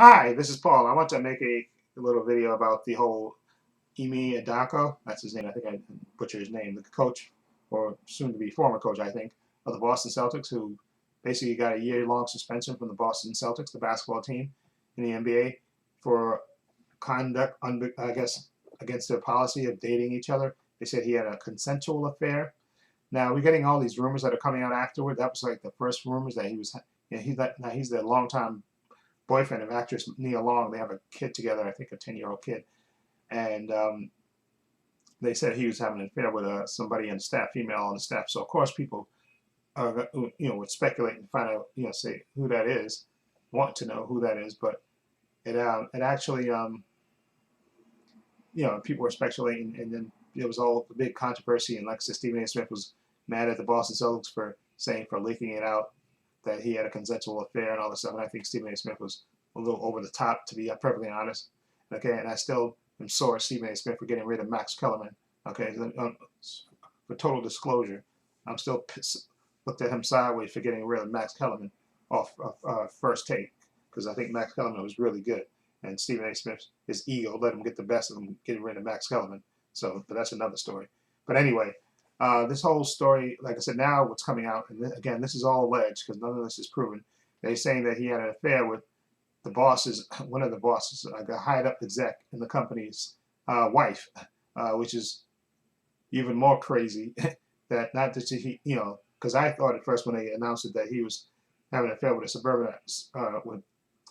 Hi, this is Paul. I want to make a little video about the whole Emi Adako. That's his name. I think I butchered his name. The coach, or soon to be former coach, I think, of the Boston Celtics, who basically got a year-long suspension from the Boston Celtics, the basketball team in the NBA, for conduct, I guess, against their policy of dating each other. They said he had a consensual affair. Now we're getting all these rumors that are coming out afterward. That was like the first rumors that he was. Now he's the longtime boyfriend of actress Nia Long. They have a kid together, I think a 10-year-old kid. And they said he was having an affair with somebody on the staff, female on the staff. So of course people, would speculate and find out, say who that is, want to know who that is. But it actually, people were speculating, and then there was all the big controversy. And like I said, Stephen A. Smith was mad at the Boston Celtics for leaking it out that he had a consensual affair and all this stuff. And I think Stephen A. Smith was a little over the top, to be perfectly honest. Okay, and I still am sore at Stephen A. Smith for getting rid of Max Kellerman. Okay, for total disclosure, I'm still pissed, looked at him sideways for getting rid of Max Kellerman off First Take, because I think Max Kellerman was really good. And Stephen A. Smith, his ego let him get the best of him getting rid of Max Kellerman. So, but that's another story. But anyway, this whole story, like I said, now what's coming out, and again, this is all alleged because none of this is proven. They're saying that he had an affair with the bosses, one of the bosses, like a high up exec in the company's wife, which is even more crazy. That not that he, because I thought at first when they announced it that he was having an affair with a suburban, with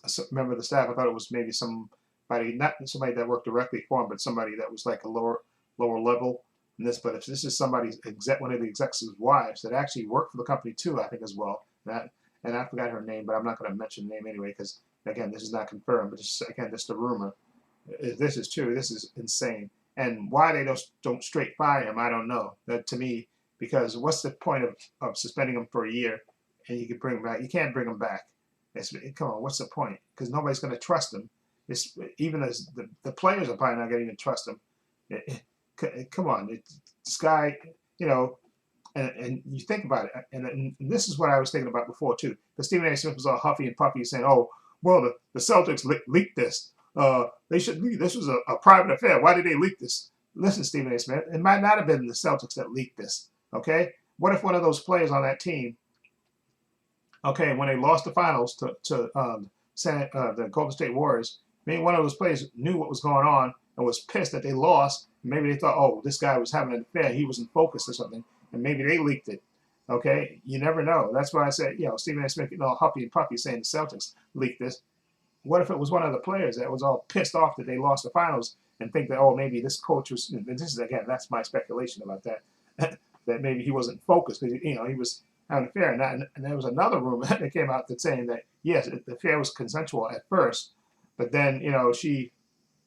a member of the staff, I thought it was maybe somebody, not somebody that worked directly for him, but somebody that was like a lower level. But if this is somebody's one of the execs' wives that actually worked for the company too, I think as well. And I forgot her name, but I'm not going to mention the name anyway because again, this is not confirmed. But again, just a rumor. If this is true, this is insane. And why they don't straight fire him, I don't know. That to me, because what's the point of suspending him for a year and you can bring him back? You can't bring him back. Come on, what's the point? Because nobody's going to trust him. Even as the players are probably not going to even trust him. Come on, this guy, and you think about it, and this is what I was thinking about before too. Because Stephen A. Smith was all huffy and puffy, saying, "Oh, well, the Celtics leaked this. They should leak. This was a private affair. Why did they leak this?" Listen, Stephen A. Smith, it might not have been the Celtics that leaked this. Okay, what if one of those players on that team, okay, when they lost the finals to the Golden State Warriors, maybe one of those players knew what was going on and was pissed that they lost. Maybe they thought, oh, this guy was having an affair. He wasn't focused or something. And maybe they leaked it. Okay? You never know. That's why I said, Stephen A. Smith, huffy and puffy saying the Celtics leaked this. What if it was one of the players that was all pissed off that they lost the finals and think that, oh, maybe this coach was, and this is, again, that's my speculation about that, that maybe he wasn't focused because, he was having an affair. And there was another rumor that came out that saying that, yes, the affair was consensual at first, but then, she,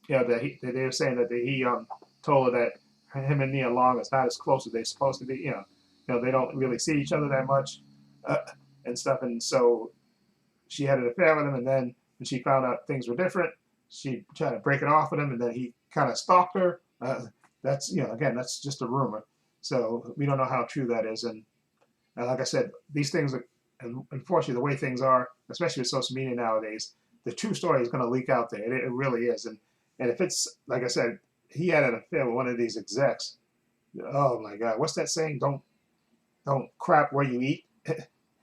that they were saying that he told her that him and Nia Long is not as close as they're supposed to be. They don't really see each other that much and stuff. And so she had an affair with him, and then when she found out things were different, she tried to break it off with him, and then he kind of stalked her. That's again, that's just a rumor. So we don't know how true that is. And like I said, these things are, and unfortunately, the way things are, especially with social media nowadays, the true story is going to leak out there. It really is. And if it's like I said, he had an affair with one of these execs. Oh my God, what's that saying? Don't crap where you eat.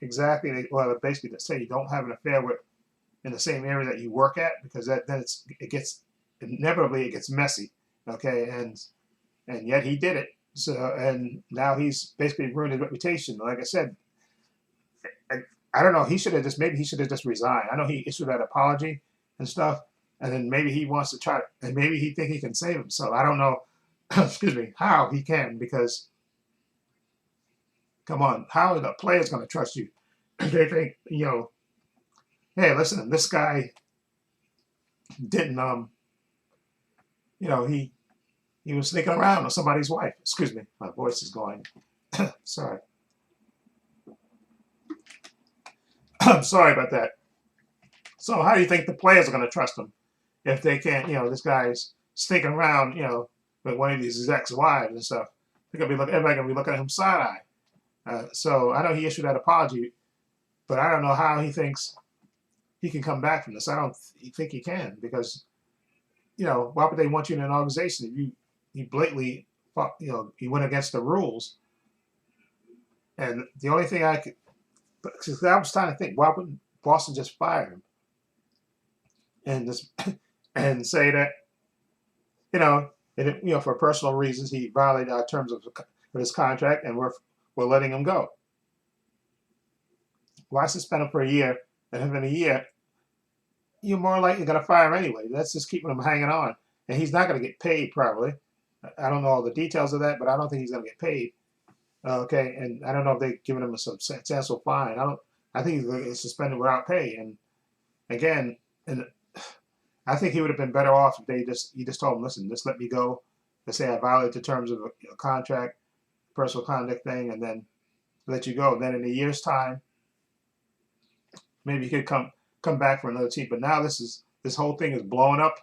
Exactly. Well, basically, to say you don't have an affair with in the same area that you work at, because then it gets inevitably it gets messy. Okay, and yet he did it. So and now he's basically ruined his reputation. Like I said, I don't know. He should have just resigned. I know he issued that apology and stuff, and then maybe he wants to try, and maybe he think he can save himself. I don't know. Excuse me, how he can, because come on, how are the players going to trust you? They think, hey, listen, this guy didn't, he was sneaking around with somebody's wife. Excuse me, my voice is going. Sorry. I'm sorry about that. So how do you think the players are going to trust him if they can't, this guy's sneaking around, with one of these ex-wives and stuff? Everybody gonna be looking at him side-eye. So I know he issued that apology, but I don't know how he thinks he can come back from this. I don't think he can, because why would they want you in an organization if you blatantly you went against the rules? And the only thing I could, because I was trying to think, why wouldn't Boston just fire him and just and say that for personal reasons he violated our terms of his contract, and we're letting him go. Why suspend him for a year, and if in a year you're more likely going to fire him anyway? That's just keeping him hanging on, and he's not going to get paid probably. I don't know all the details of that, but I don't think he's going to get paid. Okay, and I don't know if they've given him a substantial fine. I think he's going to get suspended without pay. And again, and I think he would have been better off if he just told him, listen, just let me go. Let's say I violated the terms of a contract, personal conduct thing, and then let you go. And then in a year's time, maybe he could come back for another team. But now this whole thing is blowing up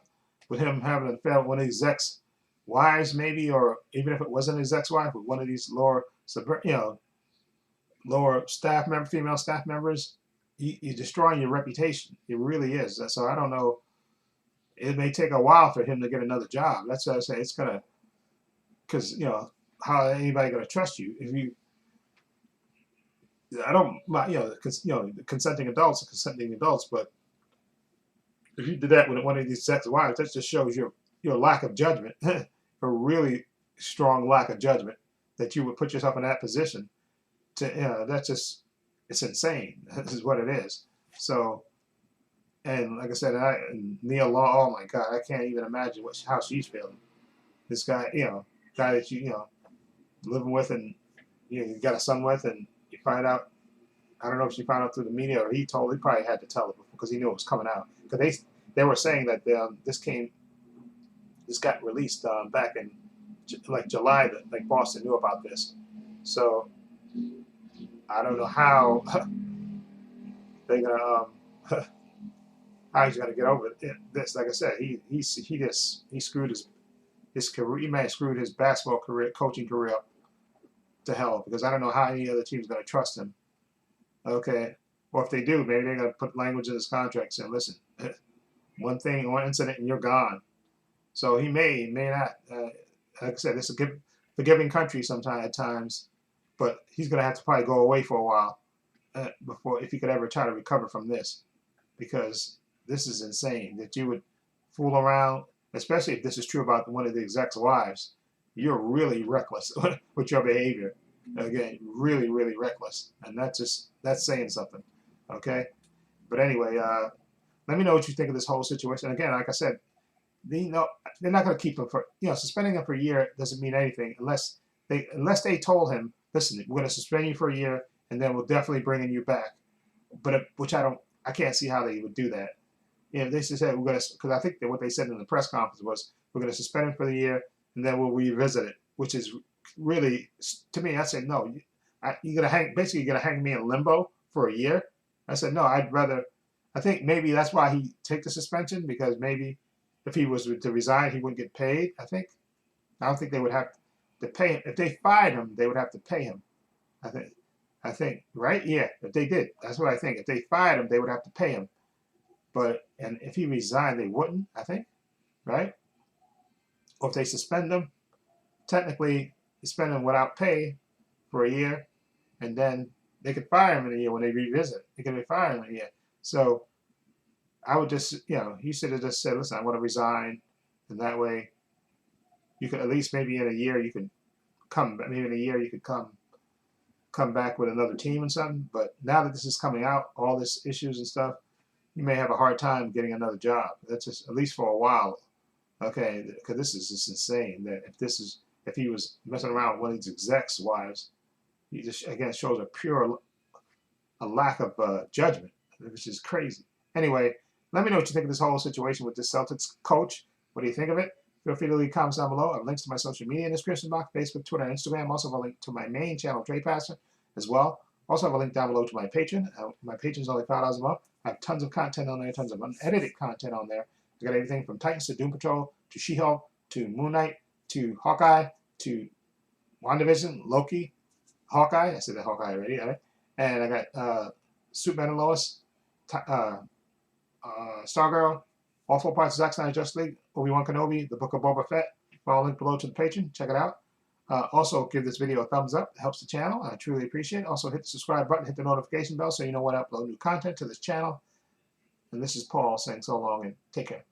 with him having an affair with one of these execs' wives, maybe, or even if it wasn't his ex-wife, with one of these lower staff member, female staff members. You're destroying your reputation. It really is. So I don't know. It may take a while for him to get another job. That's what I say. It's gonna, because how anybody gonna trust you if you? I don't, consenting adults are consenting adults, but if you did that with one of these ex-wives, that just shows your lack of judgment, a really strong lack of judgment, that you would put yourself in that position. That's just, it's insane. This is what it is. So, and like I said, Neil Law, oh my God, I can't even imagine how she's feeling. This guy, guy that you living with, and you got a son with, and you find out. I don't know if she found out through the media, or he probably had to tell her because he knew it was coming out. Because they were saying that this got released back in like July, that like Boston knew about this. So I don't know how they're gonna how he's gonna get over this. Like I said, he screwed his career. He may have screwed his basketball career, coaching career up to hell, because I don't know how any other team's gonna trust him. Okay, or if they do, maybe they're gonna put language in his contract saying, listen, one incident and you're gone. So he may not. Like I said, it's a forgiving country sometimes at times, but he's gonna have to probably go away for a while before, if he could ever try to recover from this, because this is insane that you would fool around, especially if this is true about one of the exec's wives. You're really reckless with your behavior. Again, really, really reckless, and that's saying something. Okay, but anyway, let me know what you think of this whole situation. Again, like I said, they're not going to keep him for suspending him for a year doesn't mean anything unless they told him, listen, we're going to suspend you for a year and then we'll definitely bring you back. But I can't see how they would do that. They just said we're going to, because I think that what they said in the press conference was we're going to suspend him for the year and then we'll revisit it, which is really, to me, I said no. You're gonna hang me in limbo for a year. I said no. I think maybe that's why he take the suspension, because maybe if he was to resign, he wouldn't get paid. I don't think they would have to pay him. If they fired him, they would have to pay him. I think, right? Yeah, if they did, that's what I think. If they fired him, they would have to pay him. And if he resigned, they wouldn't, I think, right? Or if they suspend him, technically suspend him without pay for a year, and then they could fire him in a year when they revisit. They could fire him in a year. So I would just, he should have just said, listen, I want to resign, and that way you could at least maybe in a year you could come back with another team and something. But now that this is coming out, all this issues and stuff, you may have a hard time getting another job. That's just, at least for a while. Okay, because this is just insane. That if he was messing around with one of these execs' wives, he just again shows a lack of judgment, which is crazy. Anyway, let me know what you think of this whole situation with this Celtics coach. What do you think of it? Feel free to leave comments down below. I have links to my social media in the description box: Facebook, Twitter, and Instagram. Also have a link to my main channel, Trepacer, as well. Also have a link down below to my Patreon. My Patreon's only $5 a month. I have tons of content on there, tons of unedited content on there. I got everything from Titans to Doom Patrol to She-Hulk to Moon Knight to Hawkeye to WandaVision, Loki, Hawkeye. I said that Hawkeye already, right? And I got Superman and Lois, Stargirl, all 4 parts of Zack Snyder's Justice League, Obi-Wan Kenobi, The Book of Boba Fett. Follow link below to the Patreon. Check it out. Also, give this video a thumbs up. It helps the channel. I truly appreciate it. Also, hit the subscribe button, hit the notification bell so you know when I upload new content to this channel. And this is Paul saying so long and take care.